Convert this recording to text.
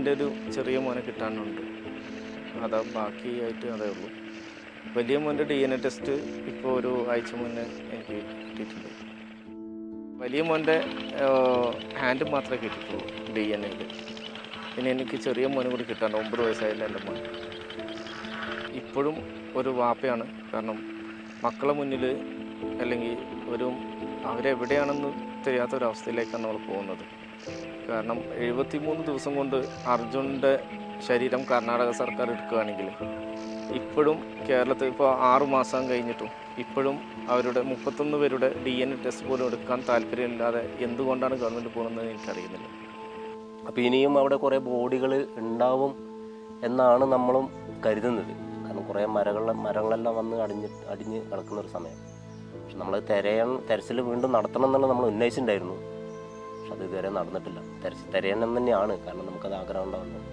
എൻ്റെ ഒരു ചെറിയ മോനെ കിട്ടാനുണ്ട്. അതാ ബാക്കിയായിട്ട് അതേ ഉള്ളൂ. വലിയ മോൻ്റെ DNA ടെസ്റ്റ് ഇപ്പോൾ ഒരു ആഴ്ച മുന്നേ എനിക്ക് കിട്ടിയിട്ടുണ്ട്. വലിയ മോൻ്റെ ഹാൻഡ് മാത്രമേ കിട്ടിയിട്ടുള്ളൂ DNAയിൽ. പിന്നെ എനിക്ക് ചെറിയ മോനെ കൂടി കിട്ടാണ്ട്, 9 വയസ്സായില്ല എൻ്റെ മോൻ. ഇപ്പോഴും ഒരു വാപ്പയാണ്. കാരണം മക്കളെ മുന്നിൽ അല്ലെങ്കിൽ അവരെവിടെയാണെന്ന് தெரிയാത്തൊരവസ്ഥയിലേക്കാണ് നമ്മൾ പോകുന്നത്. കാരണം 73 ദിവസം കൊണ്ട് അർജുൻ്റെ ശരീരം കർണാടക സർക്കാർ എടുക്കുകയാണെങ്കിൽ ഇപ്പോഴും കേരളത്തിൽ ഇപ്പോൾ 6 മാസം കഴിഞ്ഞിട്ടും ഇപ്പോഴും അവരുടെ 31 പേരുടെ DNA ടെസ്റ്റ് പോലും എടുക്കാൻ താല്പര്യമില്ലാതെ എന്തുകൊണ്ടാണ് ഗവൺമെൻറ് പോകുന്നതെന്ന് എനിക്കറിയുന്നില്ല. അപ്പോൾ ഇനിയും അവിടെ കുറേ ബോഡികൾ ഉണ്ടാവും എന്നാണ് നമ്മളും കരുതുന്നത്. കാരണം കുറേ മരങ്ങളെല്ലാം വന്ന് അടിഞ്ഞ് കിടക്കുന്നൊരു സമയം. പക്ഷെ നമ്മൾ തെരച്ചിൽ വീണ്ടും നടത്തണം എന്നുള്ള നമ്മൾ ഉന്നയിച്ചിട്ടുണ്ടായിരുന്നു. പക്ഷെ അത് ഇതുവരെ നടന്നിട്ടില്ല. തിരയണം തന്നെയാണ്, കാരണം നമുക്കത് ആഗ്രഹം ഉണ്ടാവുന്നത്.